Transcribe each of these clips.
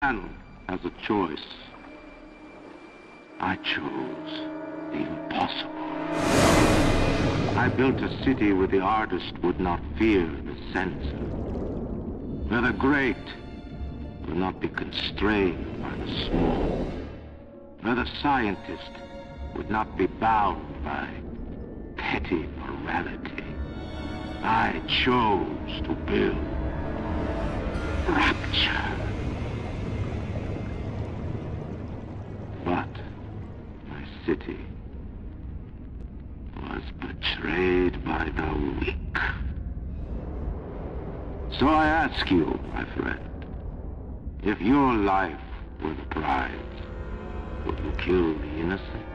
Man has a choice. I chose the impossible. I built a city where the artist would not fear the censor, where the great will not be constrained by the small, where the scientist would not be bound by petty morality. I chose to build rapture. But my city was betrayed by the weak. So I ask you, my friend, if your life were the prize, would you kill the innocent?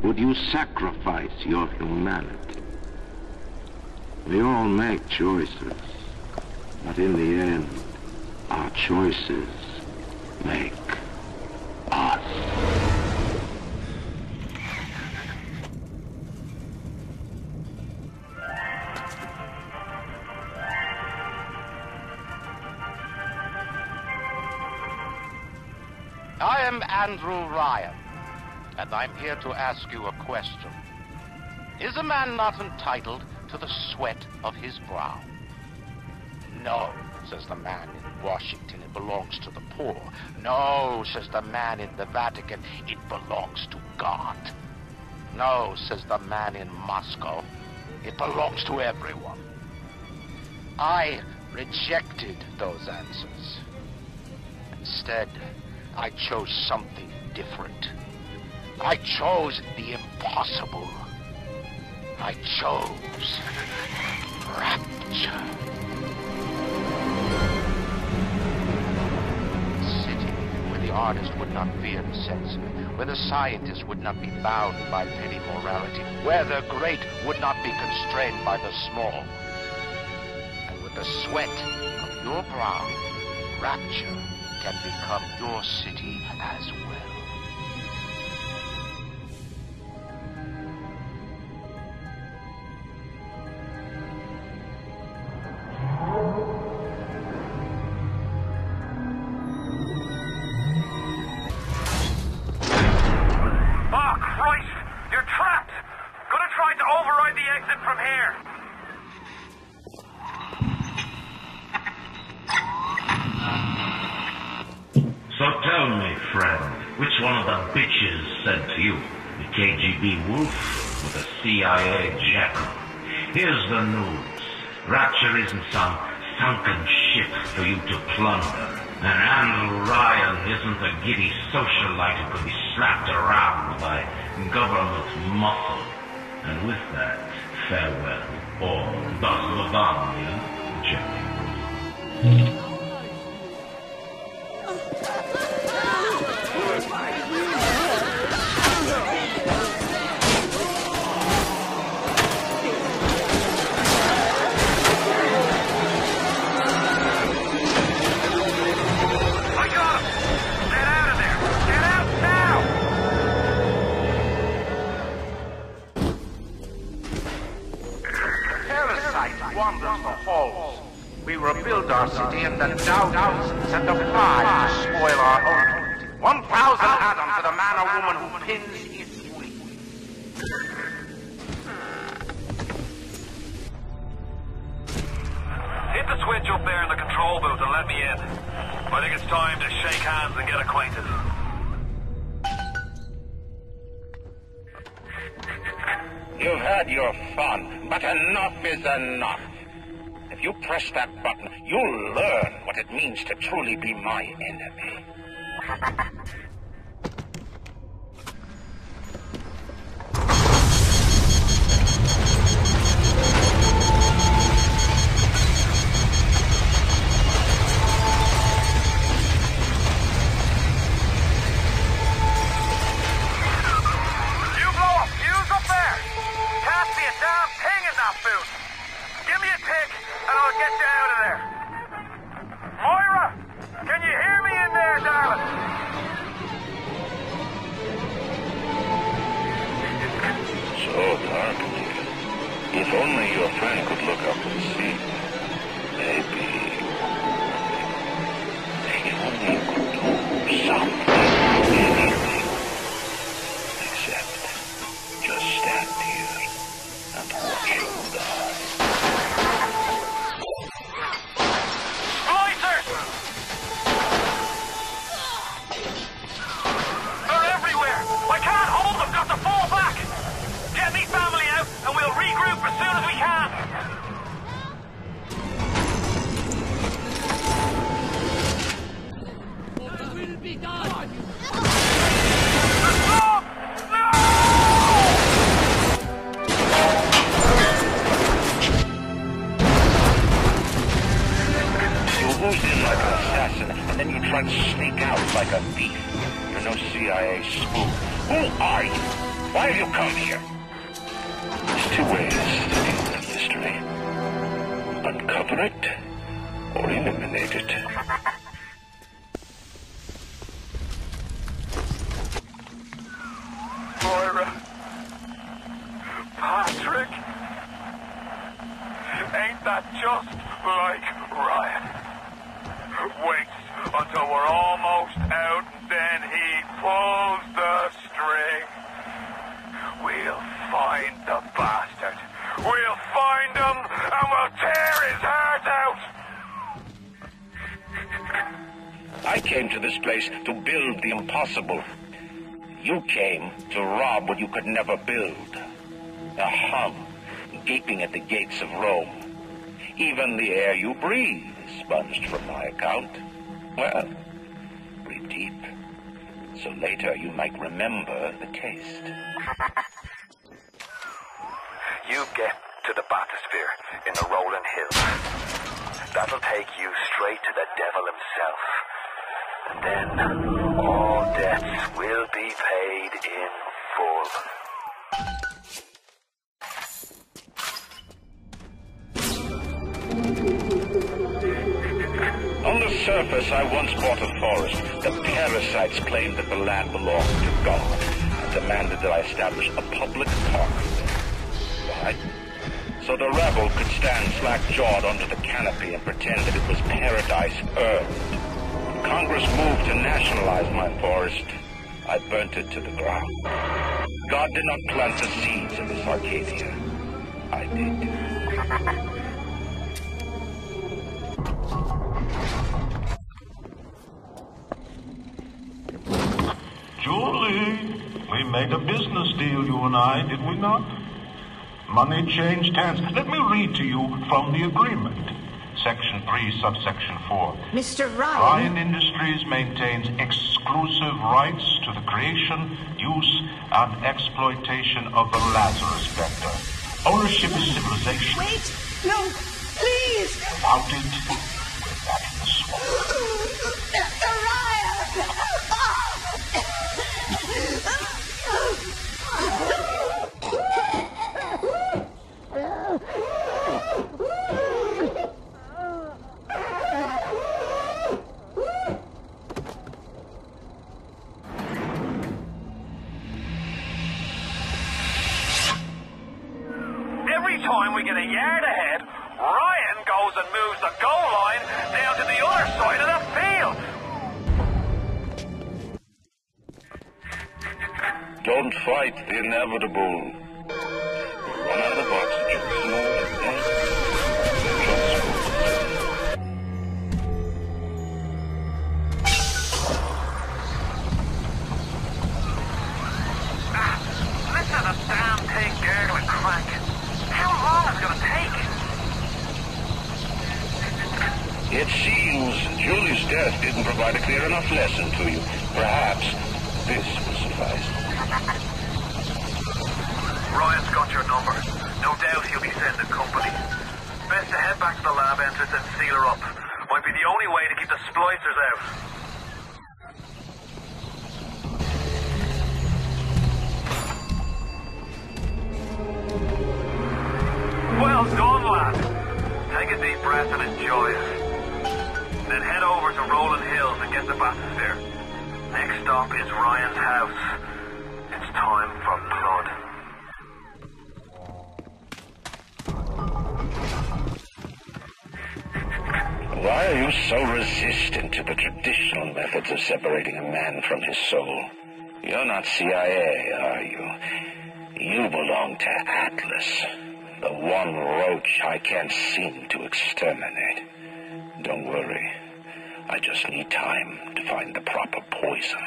Would you sacrifice your humanity? We all make choices, but in the end, our choices make us. I am Andrew Ryan, and I'm here to ask you a question. Is a man not entitled to the sweat of his brow? No, says the man in Washington, it belongs to the poor. No, says the man in the Vatican, it belongs to God. No, says the man in Moscow, it belongs to everyone. I rejected those answers. Instead, I chose something different. I chose the impossible. I chose rapture. City where the artist would not fear the censor, where the scientist would not be bound by petty morality, where the great would not be constrained by the small. And with the sweat of your brow, rapture can become your city as well. Oh, Christ! You're trapped! Could have tried to override the exit from here. So tell me, friend, which one of the bitches said to you? The KGB wolf or the CIA jackal? Here's the news. Rapture isn't some sunken ship for you to plunder. And Andrew Ryan isn't a giddy socialite who could be slapped around by government muscle. And with that, farewell, or das Lavania, Jackie. Wanders the halls. We rebuild our city and the thousands and the flies spoil our home. 1,000 atoms for the man or woman who pins its wings. Hit the switch up there in the control booth and let me in. I think it's time to shake hands and get acquainted. You've had your fun, but enough is enough. If you press that button, you'll learn what it means to truly be my enemy. Give me a tick, and I'll get you out of there. Moira, can you hear me in there, darling? So dark in here. If only your friend could look up and see. Maybe. If only you could will be done! You moved in like an assassin, and then you tried to sneak out like a thief. You're no CIA spook. Who are you? Why have you come here? There's two ways to deal with mystery. Uncover it, or eliminate it. Moira. Patrick. Ain't that just like Ryan? Waits until we're almost out, and then he pulls the string. We'll find the bastard. We'll find him, and we'll tear his heart out. I came to this place to build the impossible. You came to rob what you could never build. A hum gaping at the gates of Rome. Even the air you breathe is sponged from my account. Well, breathe deep, so later you might remember the taste. You get to the bathysphere in the rolling hills. That'll take you straight to the devil himself. And then all debts will be paid in full. On the surface, I once bought a forest. The parasites claimed that the land belonged to God and demanded that I establish a public park. Why? So the rebel could stand slack-jawed under the canopy and pretend that it was paradise earned. Congress moved to nationalize my forest. I burnt it to the ground. God did not plant the seeds of this Arcadia. I did. Julie, we made a business deal, you and I, did we not? Money changed hands. Let me read to you from the agreement. Section 3, subsection 4. Mr. Ryan. Ryan Industries maintains exclusive rights to the creation, use, and exploitation of the Lazarus vector. Ownership is civilization. Wait! No! Please! Without it, we're back in the swamp. Mr. Ryan! Every time we get a yard ahead, Ryan goes and moves the goal line down to the other side of the field. Don't fight the inevitable. Run out of the oxygen. Listen to the damn thing gurgling crack. How long is it going to take? It seems Julie's death didn't provide a clear enough lesson to you. Perhaps this will suffice. Ryan's got your number. No doubt he'll be sending company. Best to head back to the lab entrance and seal her up. Might be the only way to keep the splicers out. Well done, lad. Take a deep breath and enjoy it. Then head over to Rolling Hills and get the bathysphere. Next stop is Ryan's house. It's time for blood. Why are you so resistant to the traditional methods of separating a man from his soul? You're not CIA, are you? You belong to Atlas, the one roach I can't seem to exterminate. Don't worry. I just need time to find the proper poison.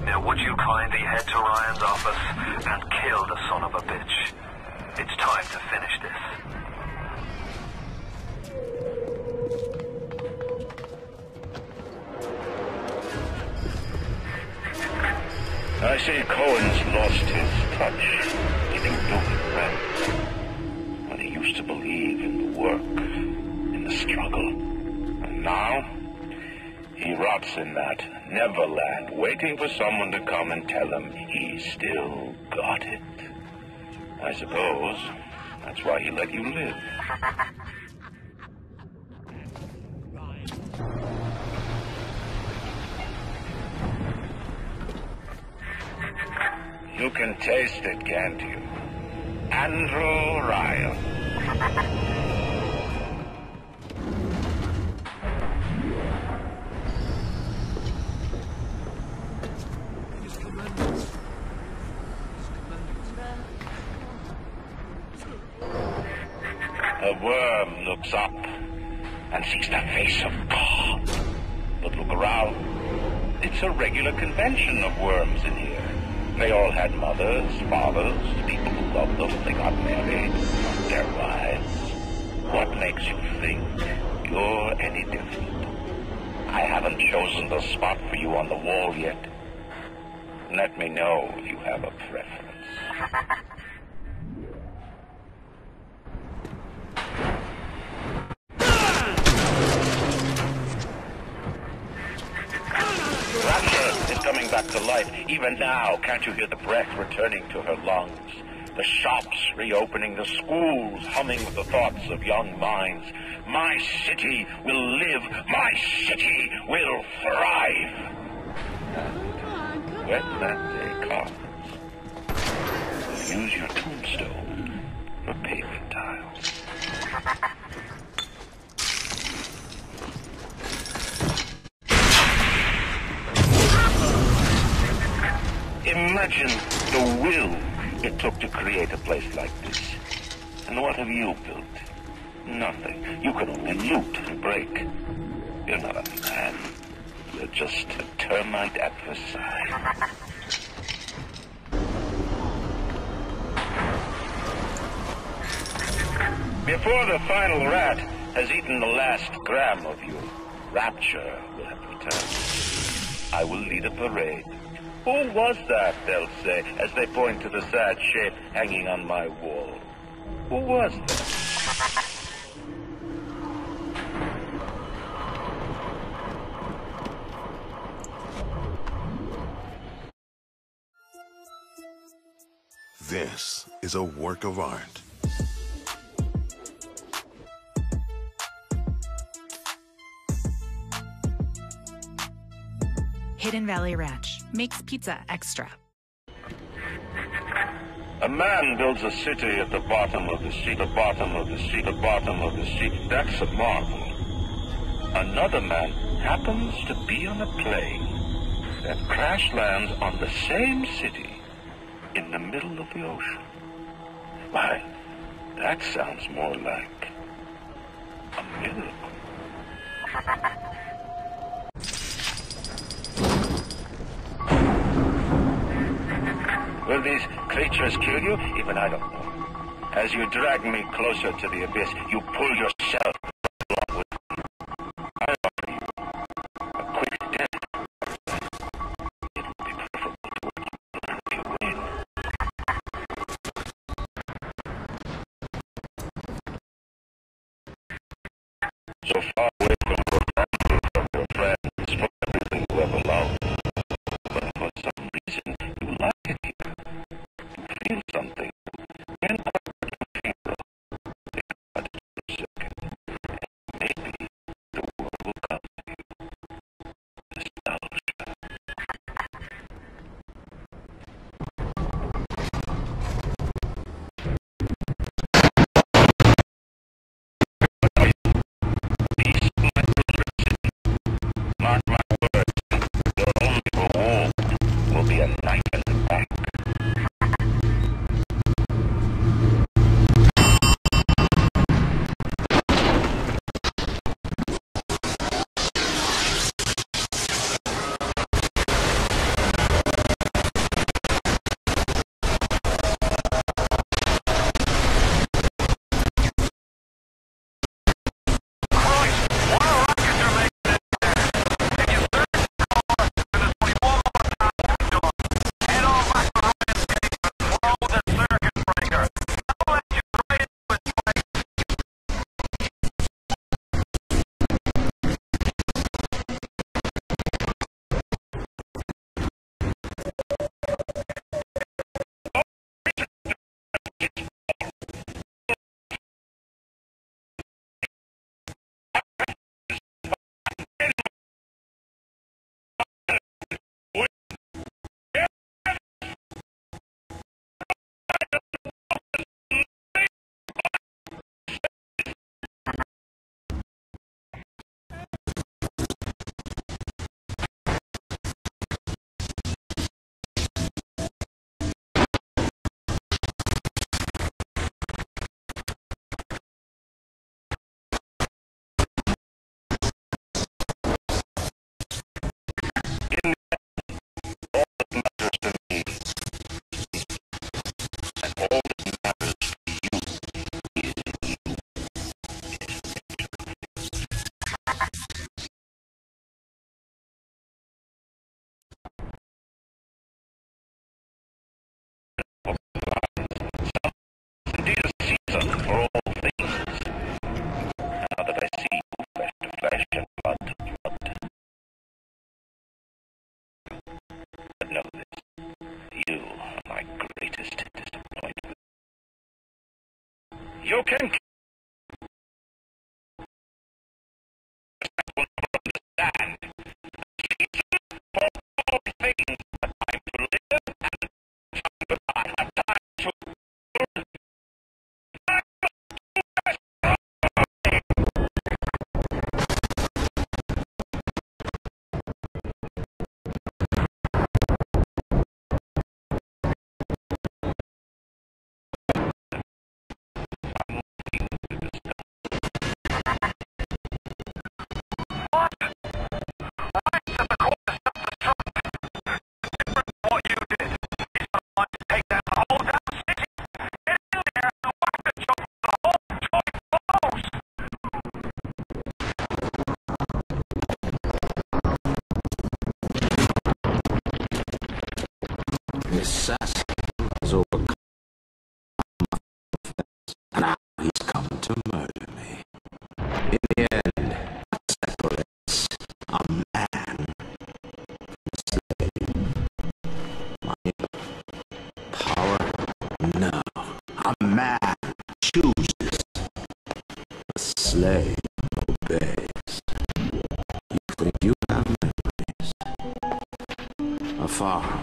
Now would you kindly head to Ryan's office and kill the son of a bitch? It's time to finish this. see, Cohen's lost his touch, giving broken friends. When he used to believe in the work, in the struggle. And now, he rots in that Neverland, waiting for someone to come and tell him he's still got it. I suppose that's why he let you live. You can taste it, can't you? Andrew Ryan. A worm looks up and sees the face of God. But look around. It's a regular convention of worms in here. They all had mothers, fathers, people who loved them. They got married, their wives. What makes you think you're any different? I haven't chosen the spot for you on the wall yet. Let me know if you have a preference. Coming back to life. Even now, can't you hear the breath returning to her lungs? The shops reopening, the schools humming with the thoughts of young minds. My city will live. My city will thrive. And when that day comes, use your tombstone for paving tiles. Imagine the will it took to create a place like this. And what have you built? Nothing. You can only loot and break. You're not a man. You're just a termite at Versailles. Before the final rat has eaten the last gram of you, Rapture will have returned. I will lead a parade. Who was that, they'll say, as they point to the sad shape hanging on my wall. Who was that? This is a work of art. Hidden Valley Ranch makes pizza extra. A man builds a city at the bottom of the sea, the bottom of the sea, the bottom of the sea. That's a marvel. Another man happens to be on a plane that crash lands on the same city in the middle of the ocean. Why, that sounds more like a miracle. Will these creatures kill you? Even I don't know. As you drag me closer to the abyss, you pull yourself along with me. I offer you a quick death. It will be preferable to what you win. So far away from your family, from your friends, from everything you ever loved. But for some reason, you like it here. Feel something. And feel it for a second. And maybe the world will come to you. Nostalgia. Peace. You can understand. For all things, the time to live and the time to The assassin has overcome my offense, and now he's come to murder me. In the end, what separates a man from a slave? Money? Power? No. A man chooses. A slave obeys. You think you have memories? A farm.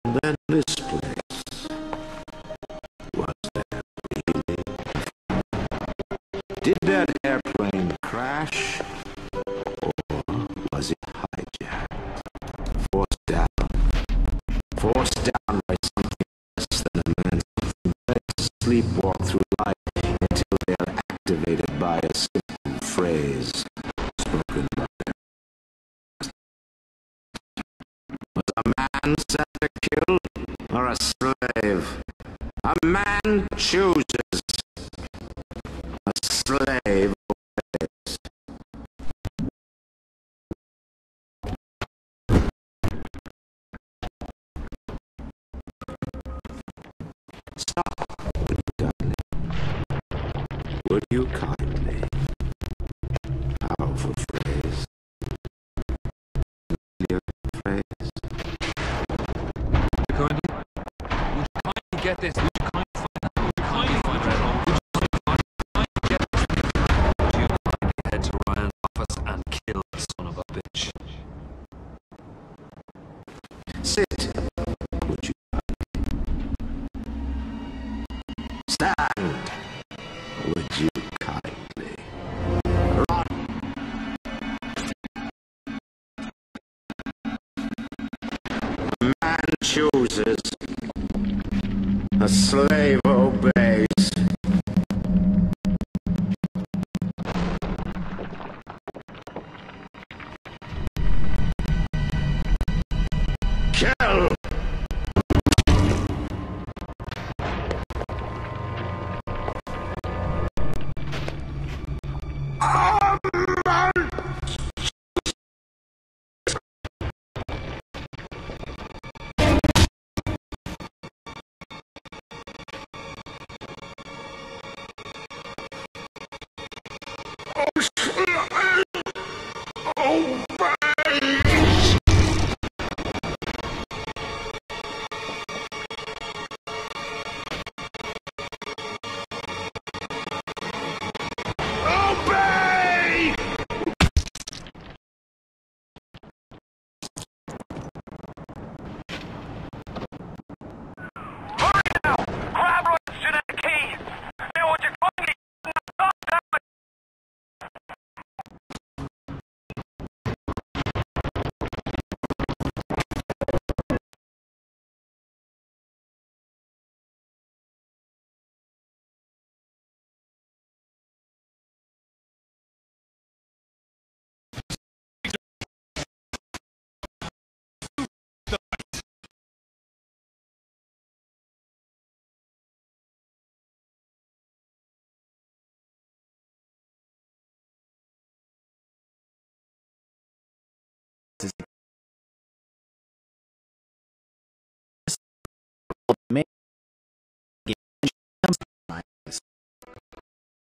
And then this place. Was there really? Did that airplane crash? Or was it hijacked? Forced down by something less than a man, something less to sleepwalk through life until they are activated by a simple phrase spoken by them. Was a man sent to kill or a slave? A man chooses. A slave obeys. Stop, would you kindly? Would you kindly? Powerful phrase. Familiar phrase. Would you kindly get this? Would you kindly find out? Would you kindly find out? Would you kindly get this? Would you kindly head to Ryan's office and kill the son of a bitch? Sit, would you kindly? Stand, would you kindly? Run. A man chooses. A slave obeys. Kill!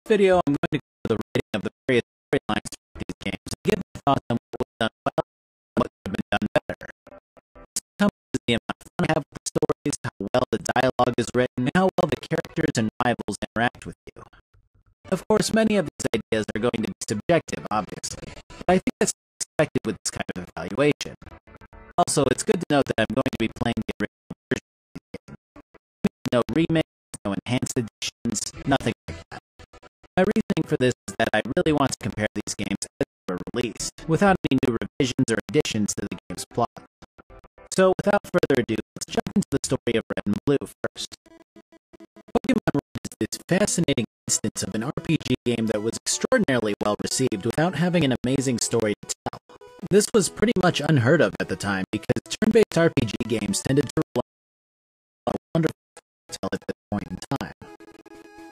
Video, I'm going to go to the rating of the various storylines for these games and give my thoughts on what was done well and what could have been done better. how well the dialogue is written, and how well the characters and rivals interact with you. Of course, many of these ideas are going to be subjective, obviously, but I think that's expected with this kind of evaluation. Also, it's good to note that I'm going to be playing the original version of the game. No remakes, no enhanced editions, nothing like that. My reasoning for this is that I really want to compare these games as they were released, without any new revisions or additions to the game's plot. So, without further ado, let's jump into the story of Red and Blue first. Pokemon Red is this fascinating instance of an RPG game that was extraordinarily well received without having an amazing story to tell. This was pretty much unheard of at the time because turn-based RPG games tended to rely on a wonderful tell at this point in time.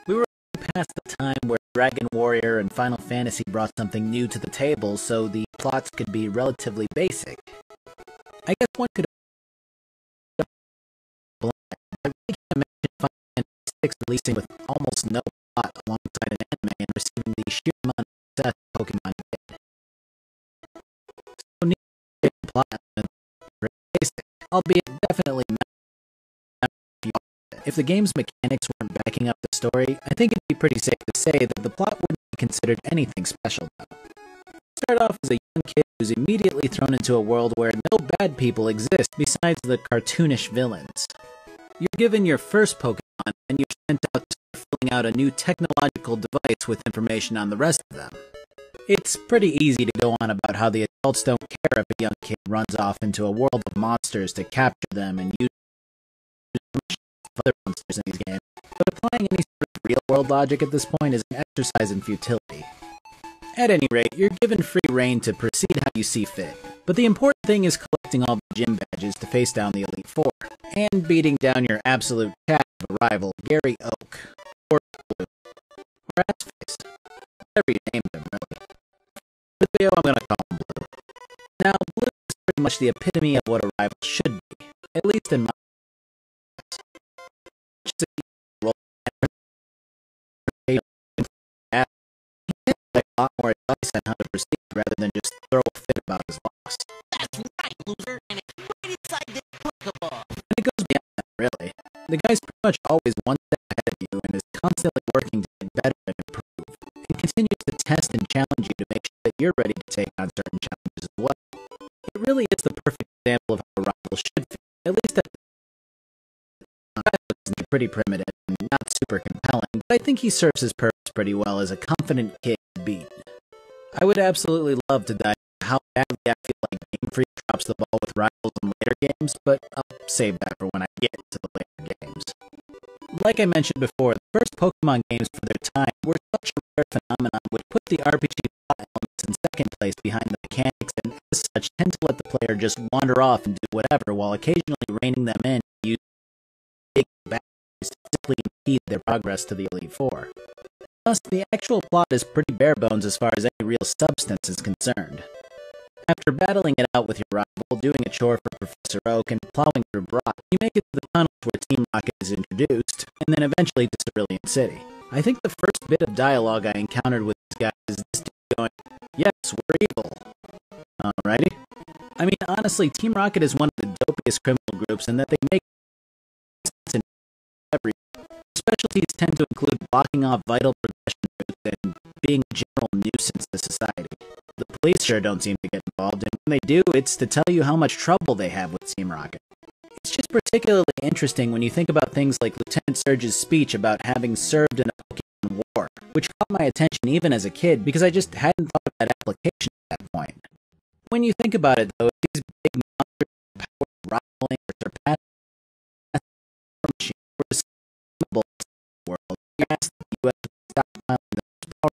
We were past the time where Dragon Warrior and Final Fantasy brought something new to the table so the plots could be relatively basic. I guess one could I really can't imagine Final Fantasy VI releasing with almost no plot alongside an anime and receiving the sheer amount of success Pokemon did. So neither plot elements are basic, albeit definitely if the game's mechanics weren't backing up the story, I think it'd be pretty safe to say that the plot wouldn't be considered anything special though. Start off as a young kid who's immediately thrown into a world where no bad people exist besides the cartoonish villains. You're given your first Pokemon, and you're sent out to filling out a new technological device with information on the rest of them. It's pretty easy to go on about how the adults don't care if a young kid runs off into a world of monsters to capture them and use other monsters in these games, but applying any sort of real-world logic at this point is an exercise in futility. At any rate, you're given free reign to proceed how you see fit, but the important thing is collecting all the gym badges to face down the Elite Four, and beating down your absolute cat of a rival, Gary Oak, or Blue, or Ass-Face, whatever you named him, really. For the video, I'm gonna call him Blue. Now, Blue is pretty much the epitome of what a rival should be, at least in my a lot more advice on how to proceed rather than just throw a fit about his loss. That's right, loser, and it's right inside this Pokeball. And it goes beyond that, really. The guy's pretty much always one step ahead of you and is constantly working to get better and improve, and continues to test and challenge you to make sure that you're ready to take on certain challenges as well. It really is the perfect example of how a rival should feel, at least at the time. Pretty primitive and not super compelling, but I think he serves his purpose pretty well as a confident kid to beat. I would absolutely love to dive into how badly I feel like Game Freak drops the ball with rivals in later games, but I'll save that for when I get to the later games. Like I mentioned before, the first Pokemon games for their time were such a rare phenomenon which put the RPG plot elements in second place behind the mechanics and as such tend to let the player just wander off and do whatever while occasionally reining them in to use big batteries to simply impede their progress to the Elite Four. Thus, the actual plot is pretty bare bones as far as any real substance is concerned. After battling it out with your rival, doing a chore for Professor Oak, and plowing through Brock, you make it to the tunnels where Team Rocket is introduced, and then eventually to Cerulean City. I think the first bit of dialogue I encountered with these guys is this dude going, "Yes, we're evil." Alrighty? I mean, honestly, Team Rocket is one of the dopiest criminal groups in that they make sense in every. Specialties tend to include blocking off vital progression routes and being a general nuisance to society. The police sure don't seem to get involved, and when they do, it's to tell you how much trouble they have with Team Rocket. It's just particularly interesting when you think about things like Lieutenant Surge's speech about having served in a Pokemon war, which caught my attention even as a kid because I just hadn't thought of that application at that point. When you think about it, though, if these big monsters are power rivaling or surpassing world, you ask the U.S. to stop filing those power.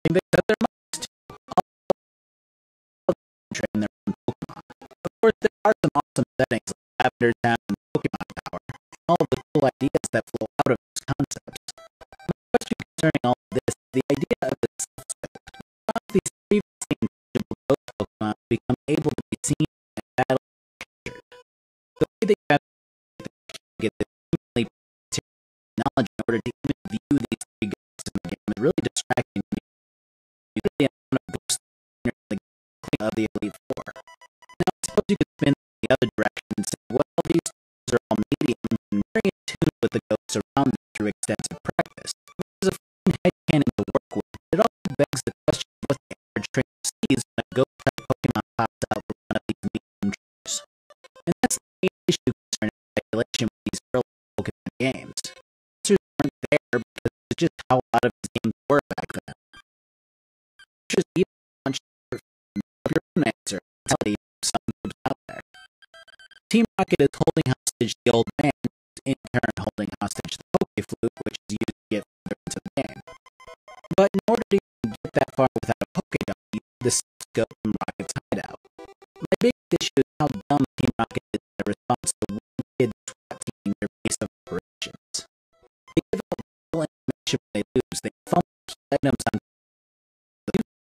They said their minds to all train their own Pokemon. Of course, they are some awesome settings like Lavender Town and Pokemon Tower, and all of the cool ideas that flow out of those concepts. My question concerning all of this is the idea of the self-scope. How these previously intangible ghost Pokemon become able to be seen and battled and captured. The way they have to get this humanly knowledge in order to even view these three ghosts in the game is really distracting to me. You get the amount of ghosts in the game of the Elite Four. Now, I suppose you could spin the other direction and say, well, these ghosts are all mediums and very in tune with the ghosts around them through extensive practice. Which is a fine headcanon to work with, but it also begs the question of what the average trainer sees when a ghost-type Pokemon pops out from one of these medium trainers. And that's the main issue concerning speculation with these early Pokemon games. Answers weren't there because it's just how a lot of these games were back then. Just even launch of your own answer until you some groups out there. Team Rocket is holding hostage the old man, in turn holding hostage the Poke-Flute, which is used to get further into the game. But in order to even get that far without a Pokédon, you need the scope from Rocket's hideout. My biggest issue is how dumb Team Rocket is in their response to one kid SWAT teaming their base of operations. They give out vital information when they lose. They fumble key items on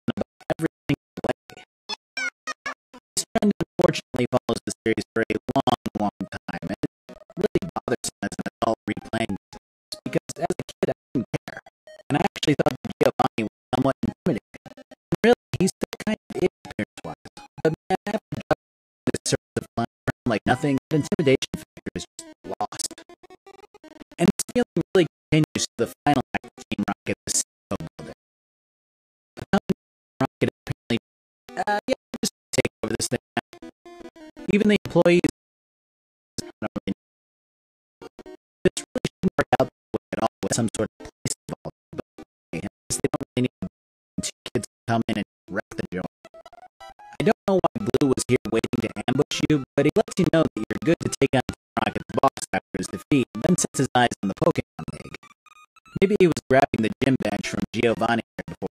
about every single way. This trend unfortunately follows the series for a long time, and it really bothers me as an adult replaying this, because as a kid I didn't care, and I actually thought that Giovanni was somewhat intimidating. And really, he's still kind of it appearance-wise, but man, after this sort of fun like nothing, that intimidation factor is just lost. And this feeling really continues to the final act of Team Rocket, the CEO building. Rocket apparently, just take over this thing now. Even the employees, this really shouldn't work out that way at all with some sort of place involved. But hey, they don't really need two kids to come in and wreck the joint. I don't know why Blue was here waiting to ambush you, but he lets you know that you're good to take on Rocket's boss after his defeat, and then sets his eyes on the Pokemon League. Maybe he was grabbing the gym badge from Giovanni before.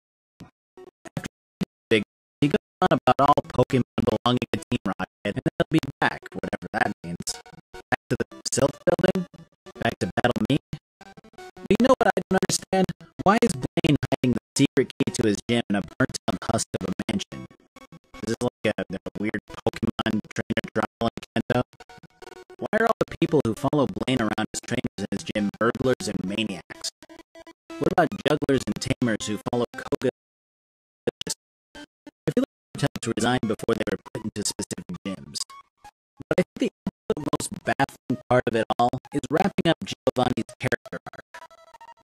He goes on about all Pokemon belonging to Team Rocket, and then he'll be back, whatever that means. Back to the Silph building? Back to battle me? But you know what I don't understand? Why is Blaine hiding the secret key to his gym in a burnt-up husk of a mansion? Is this like a weird Pokemon trainer trial in Kanto? Why are all the people who follow Blaine around as trainers in his gym burglars and maniacs? What about jugglers and tamers who follow Koga? I feel like they to resign before they were put into specific gyms. But I think the most baffling part of it all is wrapping up Giovanni's character arc.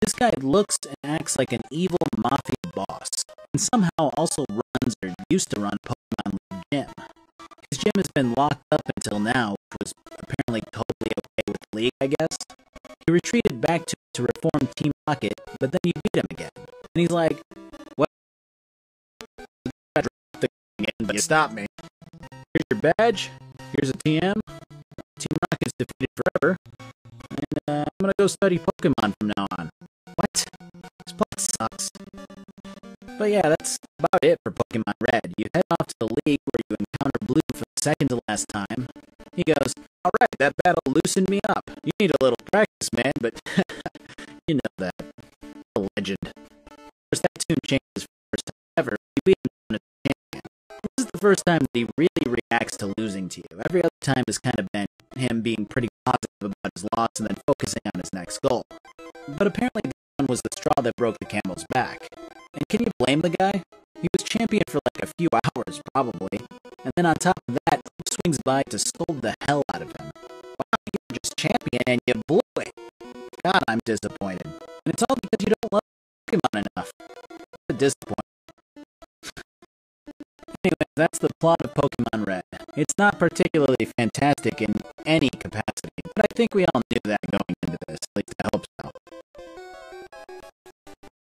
This guy looks and acts like an evil mafia boss, and somehow also runs or used to run Pokemon League Gym. His gym has been locked up until now, which was apparently totally okay with the league, I guess. He retreated back to reform Team Rocket, but then you beat him again. And he's like, what? But you stopped me. Here's your badge. Here's a TM. Team Rocket's defeated forever. And I'm gonna go study Pokemon from now on. What? This plot sucks. But yeah, that's about it for Pokemon Red. You head off to the league where you encounter Blue for the second to last time. He goes, alright, that battle loosened me up. You need a little practice, man, but you know that. A legend. Of course, that tune changes for the first time ever. You beat him as a champion. This is the first time that he really reacts to losing to you. Every other time has kind of been him being pretty positive about his loss and then focusing on his next goal. But apparently this one was the straw that broke the camel's back. And can you blame the guy? He was champion for like a few hours, probably. And then on top of that, Hope swings by to scold the hell out of him. Wow, you're just champion and you blew it. God, I'm disappointed. And it's all because you don't love Pokemon enough. What a disappointment. Anyway, that's the plot of Pokemon Red. It's not particularly fantastic in any capacity, but I think we all knew that going into this, at least I hope so.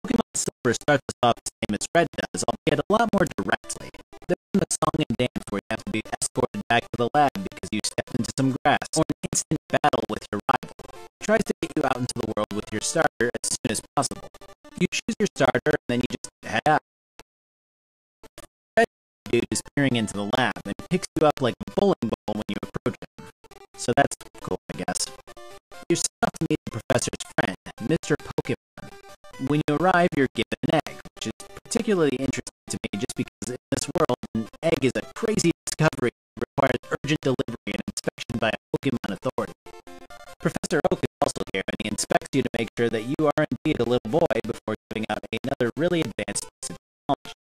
Pokemon Silver starts us off the same as Red does, albeit a lot more directly. There isn't a song and dance where you have to be escorted back to the lab because you stepped into some grass, or an instant battle with your rival. It tries to get you out into the world with your starter as soon as possible. You choose your starter, and then you just head out. dude is peering into the lab and picks you up like a bowling ball when you approach him. So that's cool, I guess. You're set off to meet the professor's friend, Mr. Pokemon. When you arrive, you're given an egg, which is particularly interesting to me just because in this world, an egg is a crazy discovery that requires urgent delivery and inspection by a Pokemon authority. Professor Oak is also here, and he inspects you to make sure that you are indeed a little boy before giving out another really advanced piece of technology.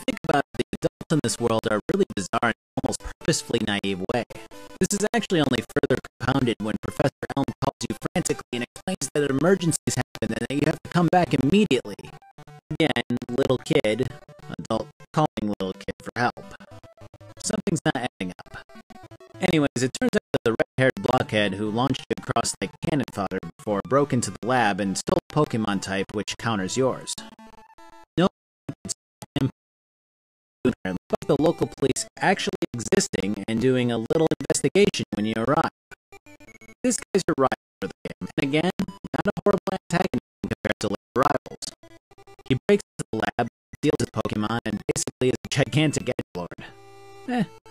Think about it, the adults in this world are really bizarre in an almost purposefully naive way. This is actually only further compounded when Professor Elm calls you frantically and explains that emergencies happen and that you have to come back immediately. Again, little kid, adult calling little kid for help. Something's not adding up. Anyways, it turns out that the red-haired blockhead who launched you across like cannon fodder before broke into the lab and stole a Pokemon type which counters yours. No one like the local police actually existing and doing a little investigation when you arrive. This guy's your rival for the game, and again, not a horrible antagonist compared to later rivals. He breaks into the lab, steals his Pokemon, and basically is a gigantic edgelord.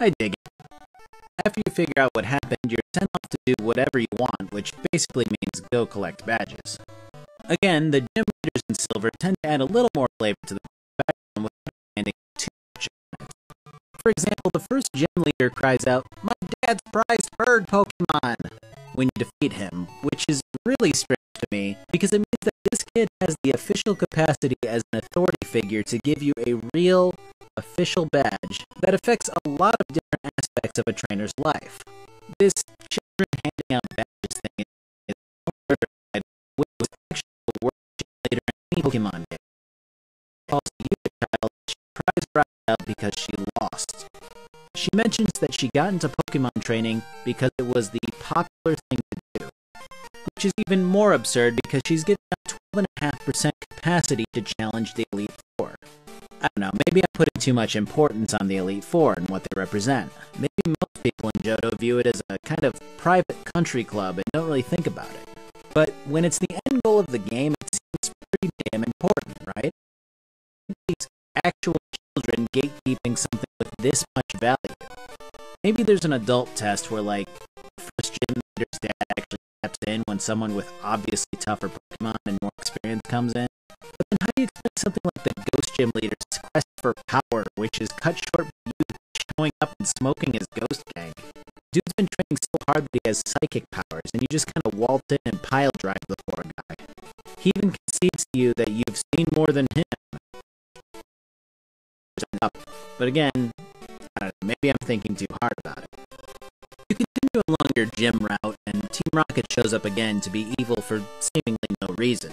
I dig it. After you figure out what happened, you're sent off to do whatever you want, which basically means go collect badges. Again, the gym leaders in Silver tend to add a little more flavor to the background without demanding too much on it. For example, the first gym leader cries out, "My dad's prized bird Pokemon!" when you defeat him, which is really strange to me, because it means that this kid has the official capacity as an authority figure to give you a real, official badge that affects a lot of different aspects of a trainer's life. This children handing out badges thing is verified, which was actually the worst gym leader in any Pokemon game. Also, you, the child, she prized her out because she lost. She mentions that she got into Pokemon training because it was the popular thing to do, which is even more absurd because she's given out 12.5% capacity to challenge the Elite Four. I don't know, maybe I'm putting too much importance on the Elite Four and what they represent. Maybe most people in Johto view it as a kind of private country club and don't really think about it. But when it's the end goal of the game, it seems pretty damn important, right? These actual children gatekeeping something with this much value. Maybe there's an adult test where, like, the first gym leader's dad actually steps in when someone with obviously tougher Pokemon and more experience comes in. But then how do you explain something like the Ghost Gym Leader's quest for power, which is cut short by you showing up and smoking his Ghost Gang? Dude's been training so hard that he has psychic powers, and you just kind of waltz in and pile drive the poor guy. He even concedes to you that you've seen more than him. But again, I don't know, maybe I'm thinking too hard about it. You continue along your gym route, and Team Rocket shows up again to be evil for seemingly no reason.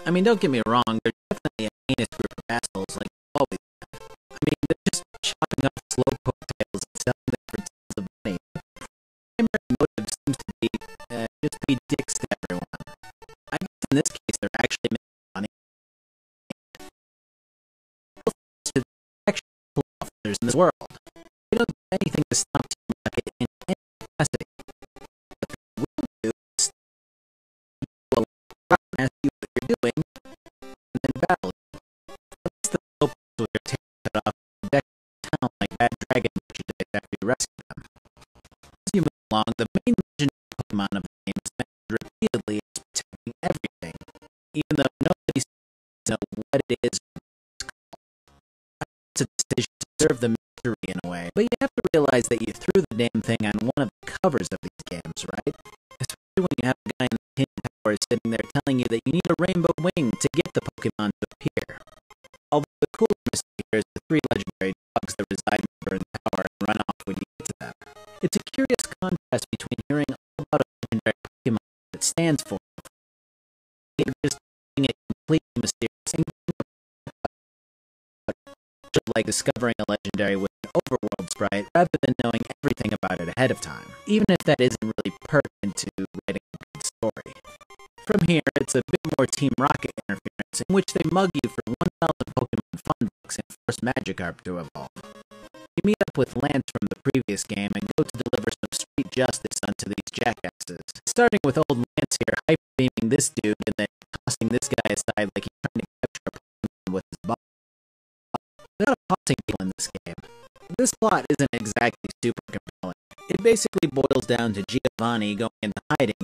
I mean, don't get me wrong, they're definitely a heinous group of assholes like always. I mean, they're just chopping up slowpoke tails and selling them for tons of money. The primary motive seems to be just be dicks to everyone. I guess in this case, they're actually making money. Actually, officers in this world. They don't do anything to stop Team Rocket in any capacity. What they will do is ask you what you're doing, and then battle you. At least the slowpokes with their tails cut off deck town like bad dragon merchandise after you rescue them. As you move along, the main legendary Pokemon of the game is mentioned repeatedly as protecting everything, even though nobody seems to know what it is or what it's called. It's a decision to serve the mystery in a way, but you have to realize that you threw the damn thing on one of the covers of these games, right? Especially when you have a guy in the tin tower sitting there telling you that you need a rainbow wing to get the Pokemon to appear. Although the cooler mystery here is the 3 legendary dogs that reside in the tower and run off when you get to them. It's a curious contrast between hearing all about a legendary Pokemon that it stands for, and just being it completely mysterious and like discovering a legendary with an overworld sprite rather than knowing everything about it ahead of time, even if that isn't really pertinent to writing a good story. From here, it's a bit more Team Rocket interference in which they mug you for 1,000 Pokemon Fun Books and force Magikarp to evolve. You meet up with Lance from the previous game and go to deliver some street justice unto these jackasses, starting with old Lance here hyper-beaming this dude and then tossing this guy aside like he's trying to capture a Pokemon with his ball. Not a haunting people in this game. This plot isn't exactly super compelling. It basically boils down to Giovanni going into hiding.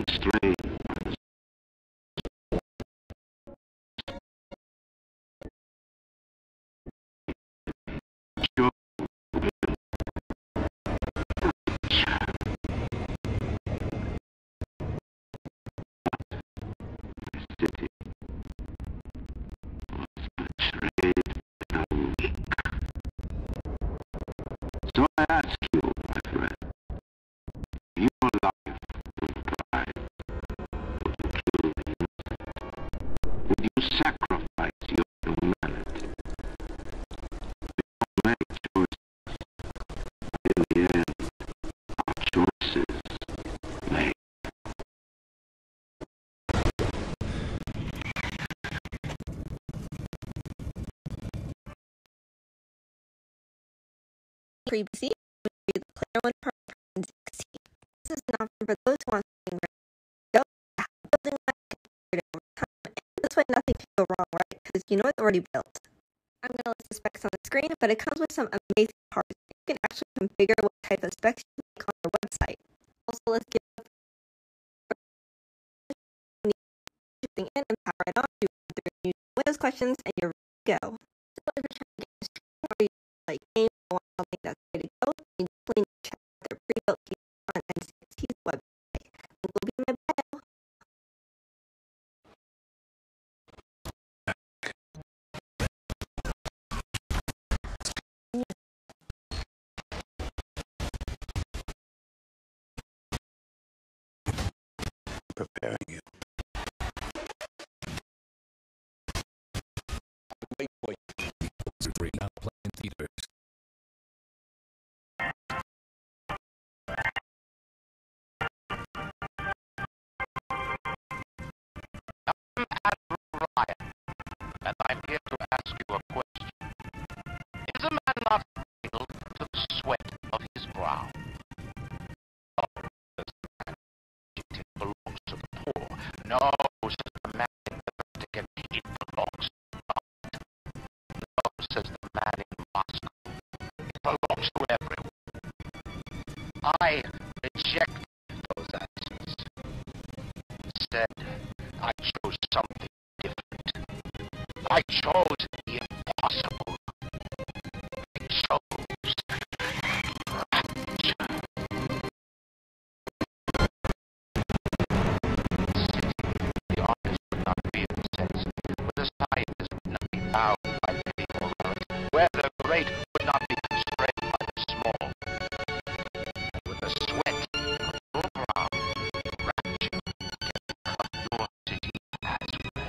Strange. So I ask you, my friend, your life with pride, would you kill him? Would you sacrifice your humanity? We all make choices, but in the end, our choices make. Previously, we reviewed the Player 1 Part 16. This is an option for those who want something right. Go how building life can be created over time, and this way nothing can go wrong, right? Because you know it's already built. I'm going to list the specs on the screen, but it comes with some amazing parts. You can actually configure what type of specs you make on your website. Also, let's get everything in and power it on. You run through Windows questions, and you're ready to go. So if you're trying to get a stream or you like game or want something that's ready to go, you definitely need to check out their pre-built on N6T's website. Link will be in my bio. Preparing you. Wait. Those are 3 now playing theaters. I'm Admiral Ryan, and I'm here to ask you a question. Is a man not entitled to the sweat of his brow? No, says the man. It belongs to the poor. No, says the man in the Vatican. It belongs to God. No, says the man in Moscow. It belongs to everyone. I reject those answers. Instead, I chose something different. I chose the impossible. I chose rapture. The artist would not be incensed, where the scientist would not be bound by painful relics, where the great would not be constrained by the small. With the sweat of your brow, rapture can become your city as well.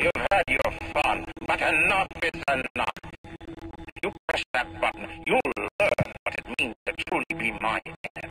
You've had your fun, but enough is enough. If you press that button, you'll learn what it means to truly be my enemy.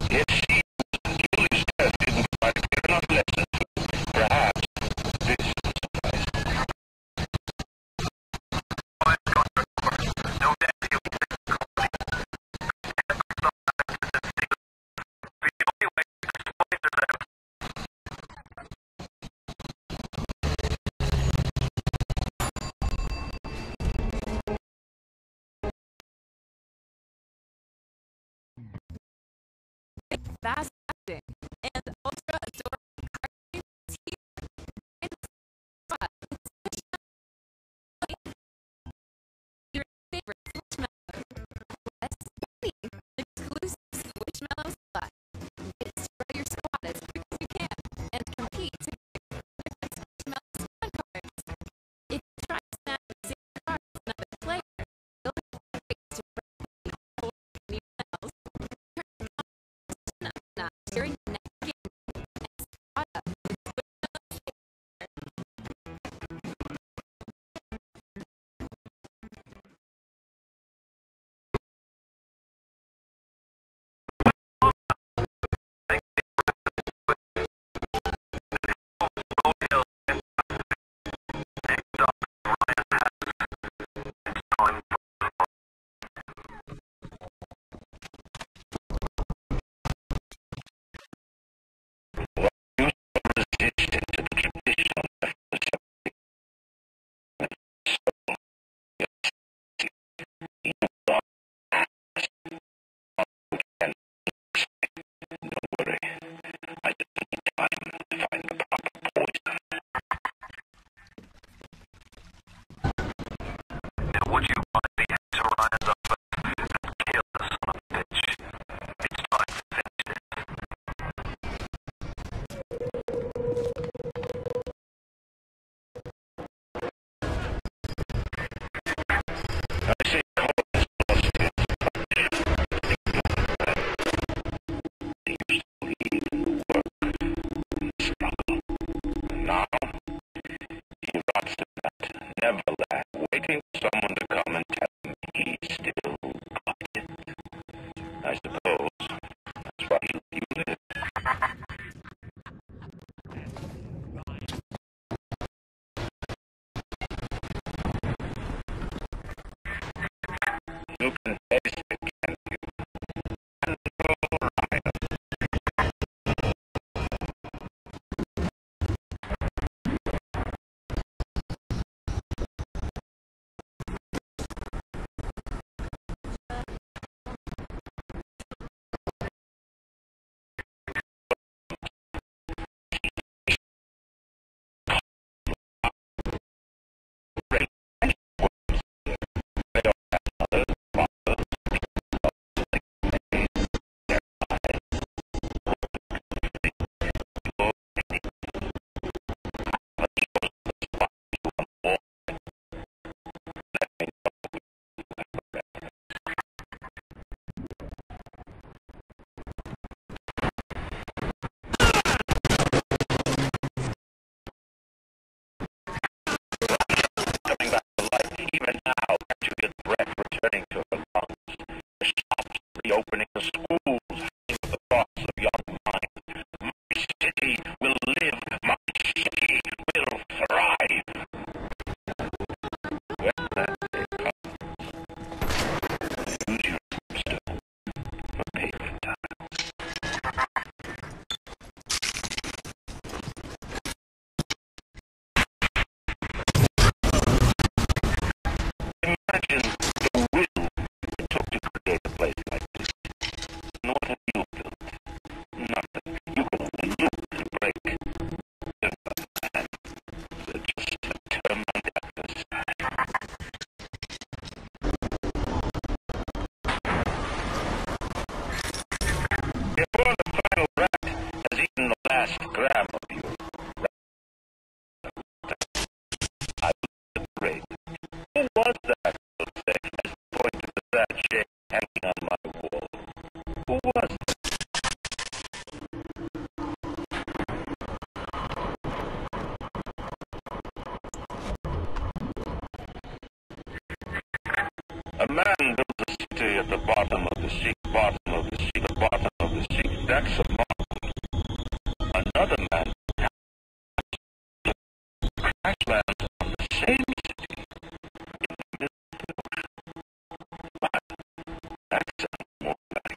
It seems Julie's test didn't provide a clear enough lesson. Perhaps this is the place. Fast acting and ultra adorable cartoons here. And your favorite Squishmallow. Less money. Exclusive Squishmallow supply. It's grow your squad as quick as you can and compete to get Squishmallow spawn cards. If you try to snap the same card as another player, you'll have a race to break the anyone else. During the next game, and spot up with Squishmallow. Waiting for someone to come and tell him he's still got it. I suppose that's why you live. You can taste it, can't you? And Ryan. Even now, can't you get breath returning to her lungs? The shops reopening, the schools hanging with the thoughts of young minds. My city will live. My city will thrive. When that day comes, use your tombstone for payment time. Imagine the will it took to create a place like this. And what have you built? Nothing. You can only loot and break. You're not a man. You're just a termite adversary. Before the final rat has eaten the last gram of you, I will separate. Who was that, you'll say, as I point to the sad shape hanging on my wall? Who was it? the sea, bottom of the sea, the bottom of the sea. That's a mountain. Another man crash lands on the same city in the middle of the ocean. But that sounds more like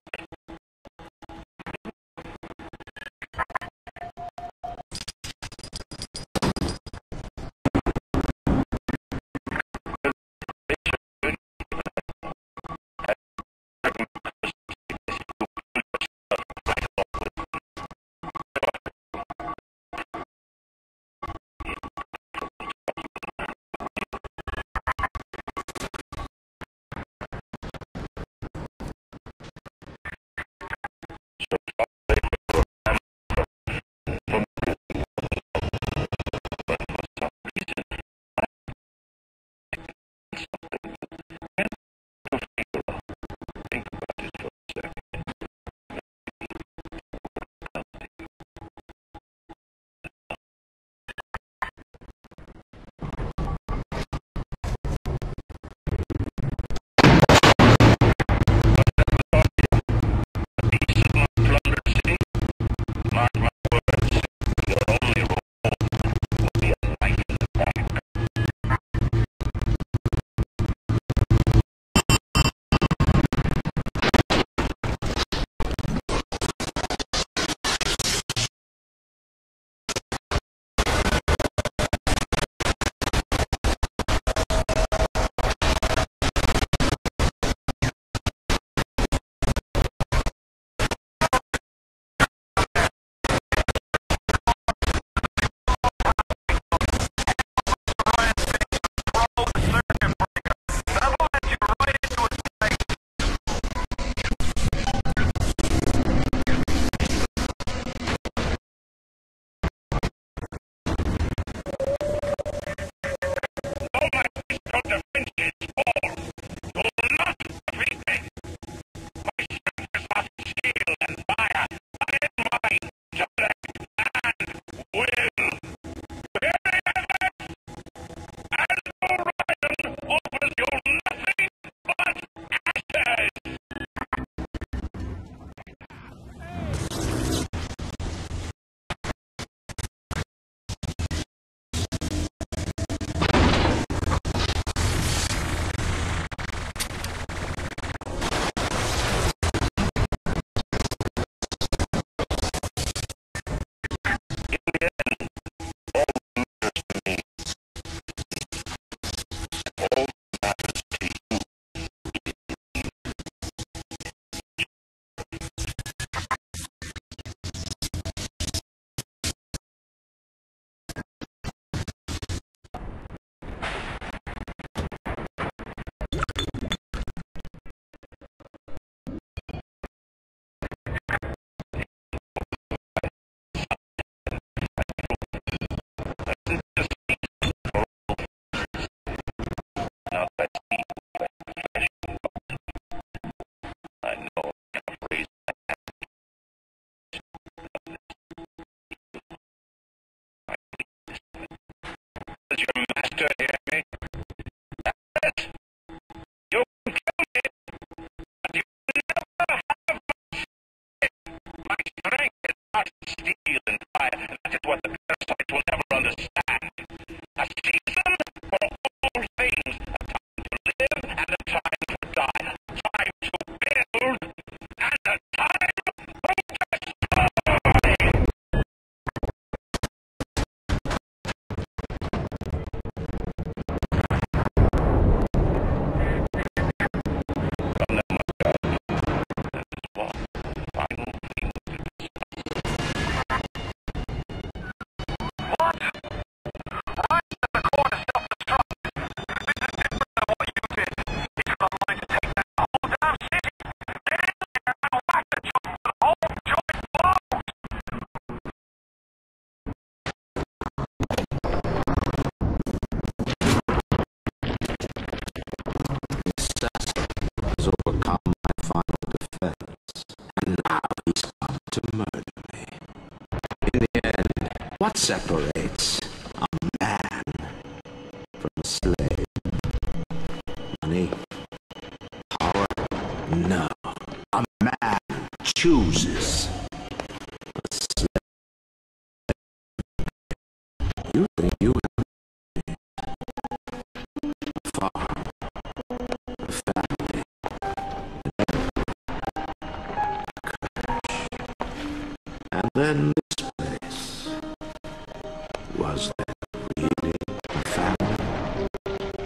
What separates a man from a slave? Money? Power? No. chooses a slave. You think you have a farm, a family, and then this place. Was there really a family?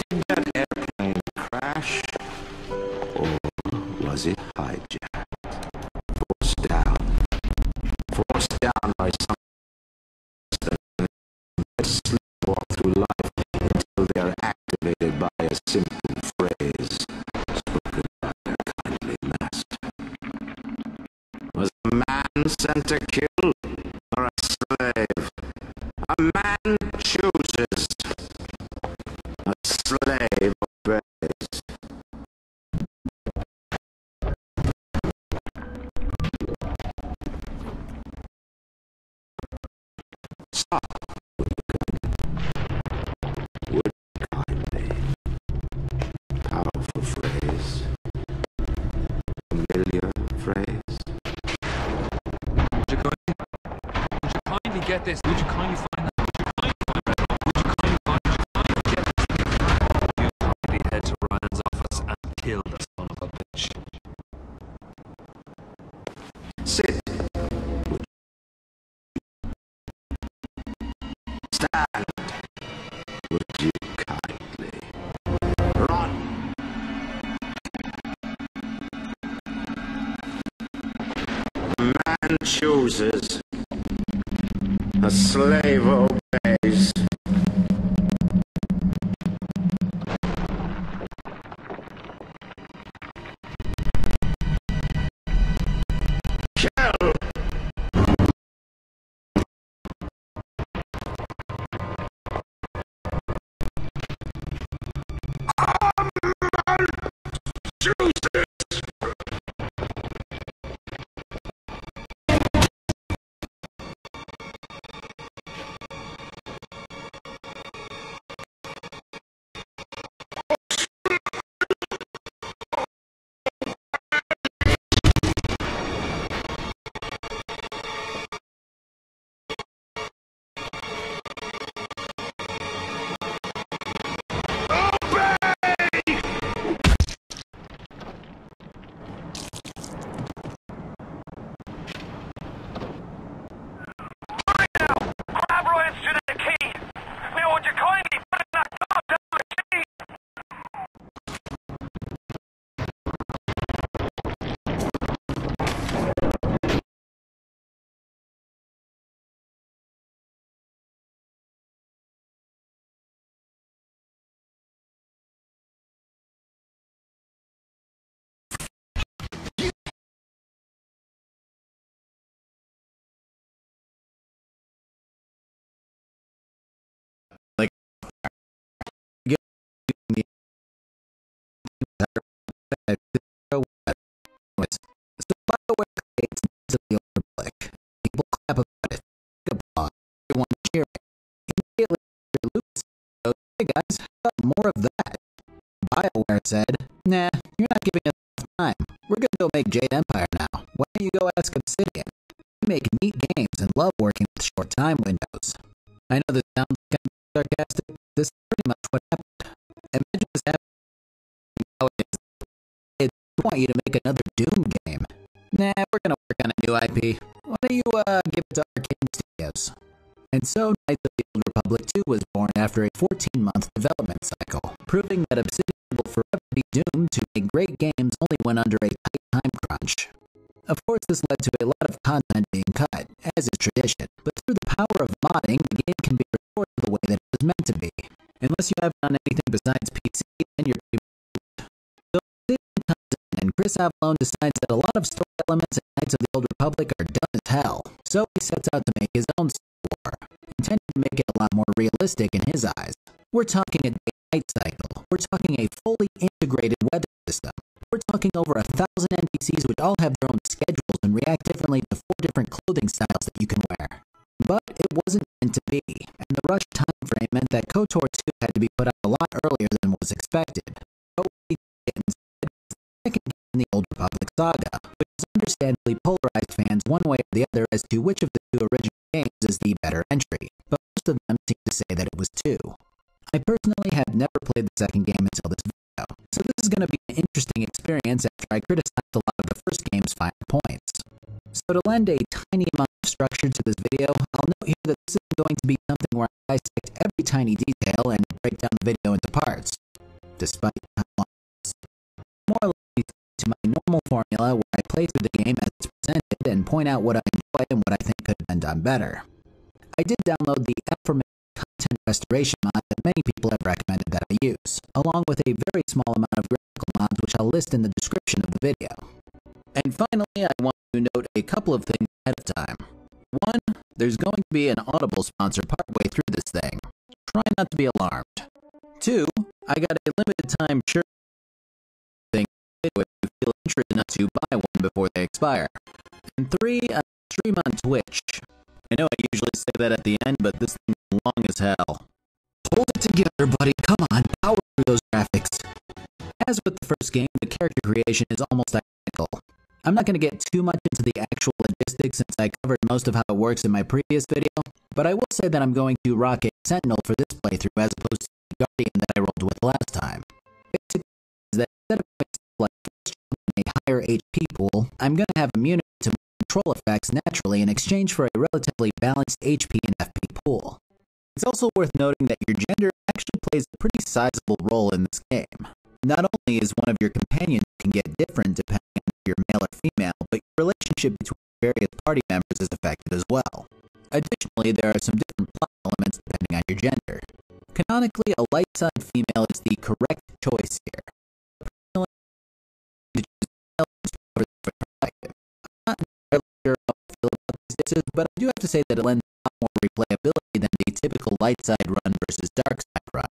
Did that airplane crash? Or was it hijacked? Forced down by some that sleepwalk through life until they are activated by a simple phrase spoken by their kindly master. Was a man sent to kill or a slave? A man chooses. A slave obeys. Stop. Would kindly. Powerful phrase. Familiar phrase. Would you kindly get this? Would you kindly find that? Would you kindly find that? Would you kindly get this? You kindly head to Ryan's office and kill the son of a bitch. Sit. Stand. Would you kindly run? A man chooses. A slave obeys. Kill! Chooses! Grab Ryan's to the key. Now, would you kindly put that knob down the key? So Bioware creates Knights of the Old Republic. People clap about it. Applause. Everyone cheering. Immediately after, Lucas goes, "Hey guys, how about more of that?" Bioware said, "Nah, you're not giving us enough time. We're gonna go make Jade Empire now. Why don't you go ask Obsidian? They make neat games and love working with short time windows." I know this sounds kind of sarcastic, but this is pretty much what happened. Imagine this happening nowadays. We want you to make another Doom game. Nah, we're gonna work on a new IP. Why don't you give it to Arcane Studios? And so Knights of the Old Republic 2 was born after a 14-month development cycle, proving that Obsidian will forever be doomed to make great games only when under a tight time crunch. Of course, this led to a lot of content being cut, as is tradition, but through the power of modding, the game can be restored the way that it was meant to be. Unless you have it on anything besides PC, then you're so Obsidian comes in, and Chris Avallone decides that a lot of story elements in Knights of the Old Republic are dumb as hell, so he sets out to make his own Star War, intending to make it a lot more realistic in his eyes. We're talking a day-night cycle. We're talking a fully integrated weather system. We're talking over 1,000 NPCs which all have their own schedules and react differently to 4 different clothing styles that you can wear. But it wasn't meant to be, and the rush time frame meant that KOTOR 2 had to be put out a lot earlier than was expected. But what we did instead was the second game in the Old Republic saga, which has understandably polarized fans one way or the other as to which of the two original games is the better entry, but most of them seem to say that it was 2. I personally have never played the second game until this video, so this is going to be an interesting experience after I criticized a lot of the first game's finer points. So to lend a tiny amount of structure to this video, I'll note here that this is going to be something where I dissect every tiny detail and break down the video into parts, despite how long it is. More likely to my normal formula where I play through the game as it's presented and point out what I enjoy and what I think could have been done better. I did download the aforementioned content restoration mod that many people have recommended that I use, along with a very small amount of graphical mods which I'll list in the description of the video. And finally, I want to note a couple of things ahead of time. 1, there's going to be an Audible sponsor partway through this thing. Try not to be alarmed. 2, I got a limited time shirt thing if you feel interested enough to buy one before they expire. And 3, I stream on Twitch. I know I usually say that at the end, but this thing is long as hell. Hold it together, buddy. Come on, power through those graphics. As with the first game, the character creation is almost identical. I'm not going to get too much into the actual logistics since I covered most of how it works in my previous video, but I will say that I'm going to rock a Sentinel for this playthrough as opposed to the Guardian that I rolled with last time. Basically, is that instead of like a higher HP pool, I'm going to have immunity to control effects naturally in exchange for a relatively balanced HP and FP pool. It's also worth noting that your gender actually plays a pretty sizable role in this game. Not only is one of your companions can get different depending on if you're male or female, but your relationship between various party members is affected as well. Additionally, there are some different plot elements depending on your gender. Canonically, a light side female is the correct choice here. Personally, I choose male for the perspective. I'm not entirely sure how I feel about these decisions, but I do have to say that it lends a lot more replayability than the typical light side run versus dark side run.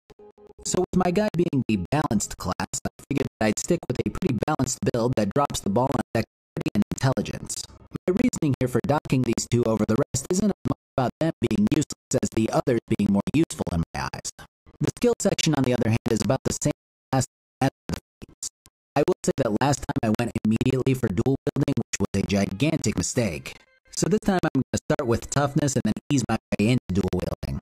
So with my guy being the balanced class, I figured that I'd stick with a pretty balanced build that drops the ball on dexterity and intelligence. My reasoning here for docking these two over the rest isn't as much about them being useless as the others being more useful in my eyes. The skill section, on the other hand, is about the same class as the feats. I will say that last time I went immediately for dual wielding, which was a gigantic mistake. So this time I'm going to start with toughness and then ease my way into dual wielding.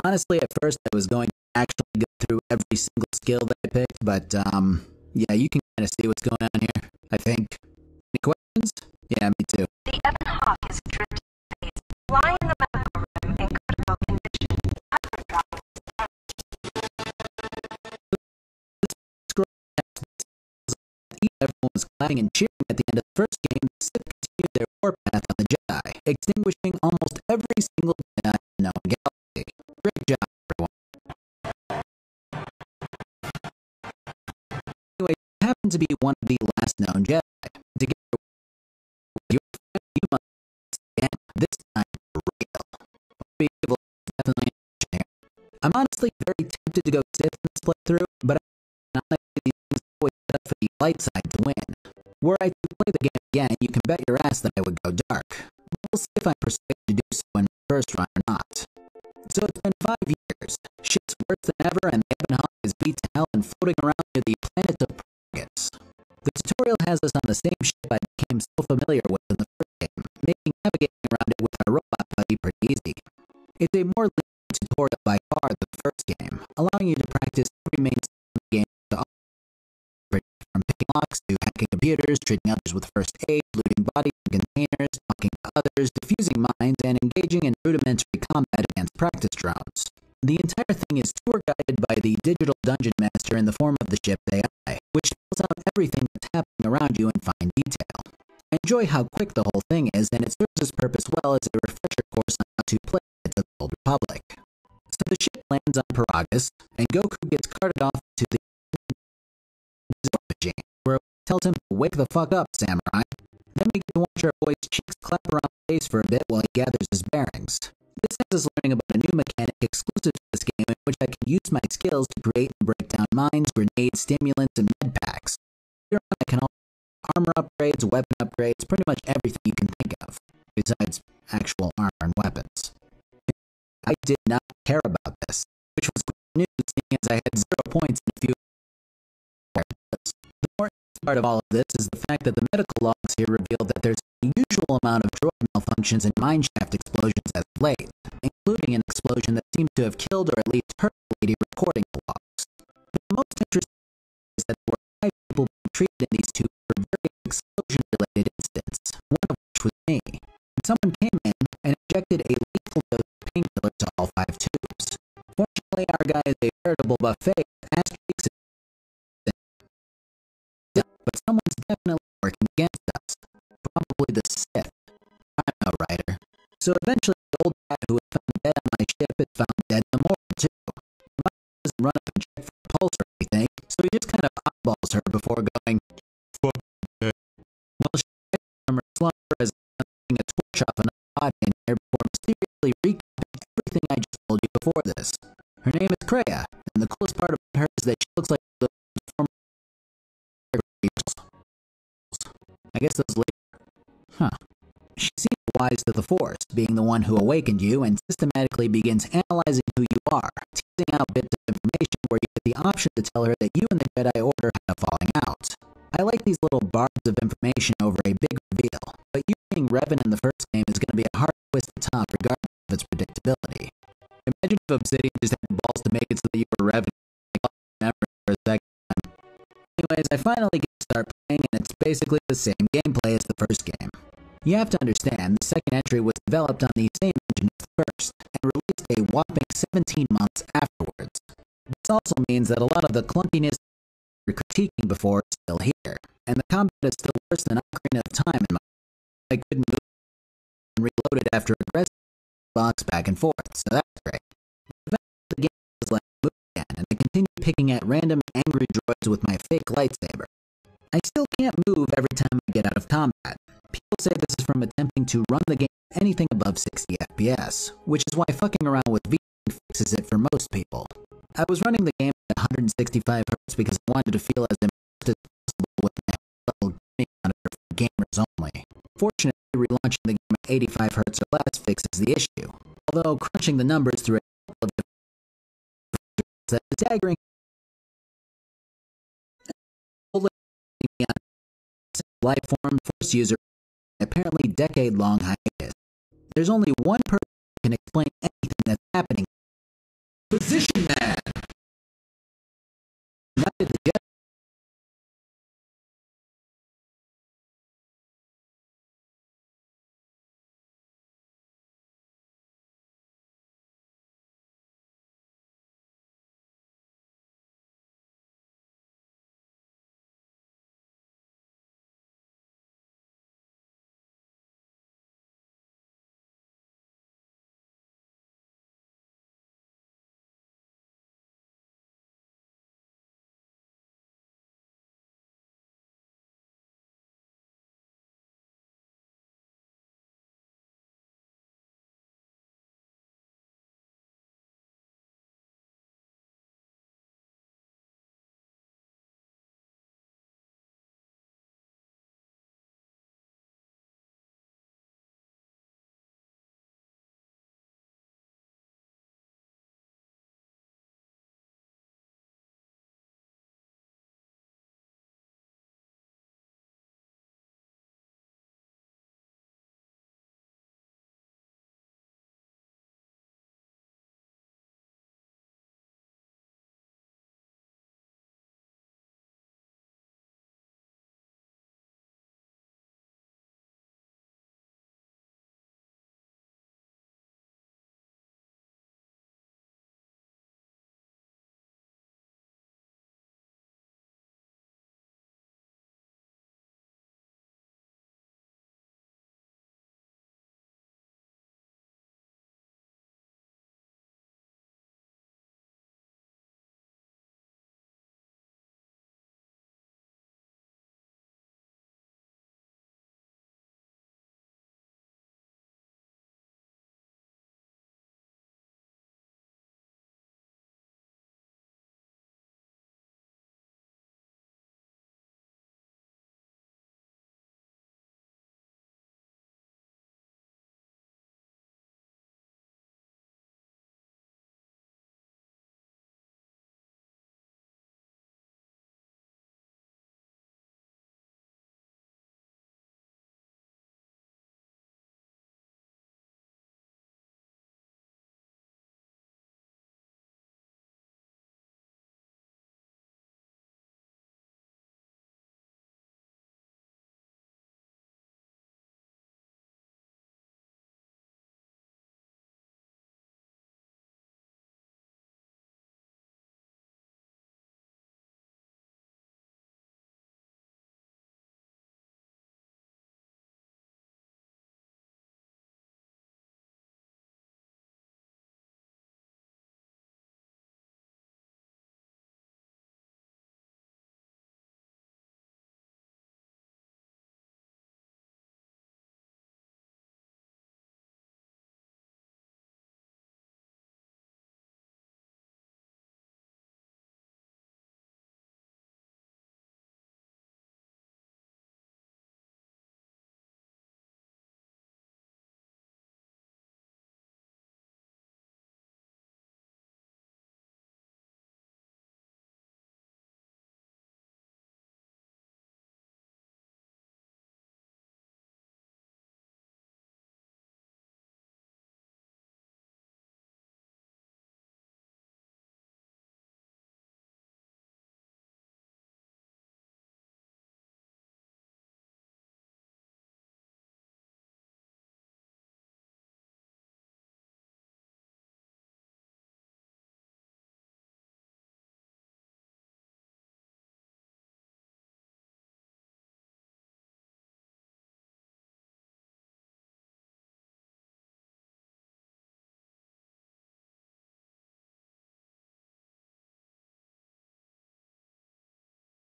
Honestly, at first I was going to actually go through every single skill that I picked, but yeah, you can kind of see what's going on here, I think. Any questions? Yeah, me too. The Evan Hawk is drifting phase. Fly in the medical room in critical condition. Everyone was clapping and cheering at the end of the first game. The Sith continued their warpath on the Jedi, extinguishing almost every single Jedi in the known galaxy. Great job, everyone. Anyway, you happen to be one of the last known Jedi. Together with your friend, you must again, this time for real. Be able to definitely here. I'm honestly very tempted to go Sith in this playthrough, but I'm not these things always set up for the light side to win. Were I to play the game again, you can bet your ass that I would go dark. We'll see if I'm persuaded to do so in my first run or not. So it's been 5 years. Shit's worse than ever, and the Evan Hawk is beat to hell and floating around near the planet of Progus. The tutorial has us on the same ship I became so familiar with in the first game, making navigating around it with our robot buddy pretty easy. It's a more lenient tutorial by far than the first game, allowing you to practice every main skill in the game to from picking locks to hacking computers, treating others with first aid, looting bodies and containers, talking to others, defusing mines, and engaging in rudimentary combat against practice drones. The entire thing is tour guided by the digital dungeon master in the form of the ship AI, which spells out everything that's happening around you in fine detail. I enjoy how quick the whole thing is, and it serves its purpose well as a refresher course on how to play it to the Old Republic. So the ship lands on Paragus, and Goku gets carted off to the machine, where it tells him to wake the fuck up, samurai. Then we get to watch our boy's cheeks clap around the face for a bit while he gathers his bearings. This has us learning about a new mechanic exclusive to this game in which I can use my skills to create and break down mines, grenades, stimulants, and med packs. Later on, I can also armor upgrades, weapon upgrades, pretty much everything you can think of, besides actual armor and weapons. I did not care about this, which was good news seeing as I had 0 points in a few. The more part of all of this is the fact that the medical logs here reveal that there's an unusual amount of droid malfunctions and mineshaft explosions as of late, including an explosion that seems to have killed or at least hurt the lady recording the logs. But the most interesting is that there were 5 people being treated in these tubes for very explosion-related incidents, one of which was me. And someone came in and injected a lethal dose of painkiller to all 5 tubes. Fortunately, our guy is a veritable buffet of ass-cheeks, but someone's definitely working against us. Probably the Sith. I'm no writer. So eventually, the old cat who was found dead on my ship is found dead in the morgue, too. My doesn't run up and check for a pulse or anything, so he just kind of eyeballs her before going, "Fuck that." Well, she wakes from her slumber as taking a torch off another body in here before mysteriously recapping everything I just told you before this. Her name is Kreia, and the coolest part about her is that she looks like the former. I guess those later. Huh. She seems wise to the Force, being the one who awakened you and systematically begins analyzing who you are, teasing out bits of information where you get the option to tell her that you and the Jedi Order had a falling out. I like these little barbs of information over a big reveal, but you being Revan in the first game is going to be a hard twist to top regardless of its predictability. Imagine if Obsidian just had balls to make it so that you were Revan for a second time. Anyways, I finally get to start playing, and it's basically the same gameplay as the first game. You have to understand, the second entry was developed on the same engine as the first, and released a whopping 17 months afterwards. This also means that a lot of the clunkiness we were critiquing before is still here, and the combat is still worse than Ocarina of Time in my I couldn't move and reload it after aggressive box back and forth, so that's great. But eventually the game was like move again, and I continued picking at random angry droids with my fake lightsaber. I still can't move every time I get out of combat. People say this is from attempting to run the game at anything above 60 FPS, which is why fucking around with VRAM fixes it for most people. I was running the game at 165 Hz because I wanted to feel as immersed as possible with my level gaming monitor for gamers only. Fortunately, relaunching the game at 85 Hz or less fixes the issue, although crunching the numbers through a couple of different that is staggering life form Force user apparently decade-long hiatus. There's only one person who can explain anything that's happening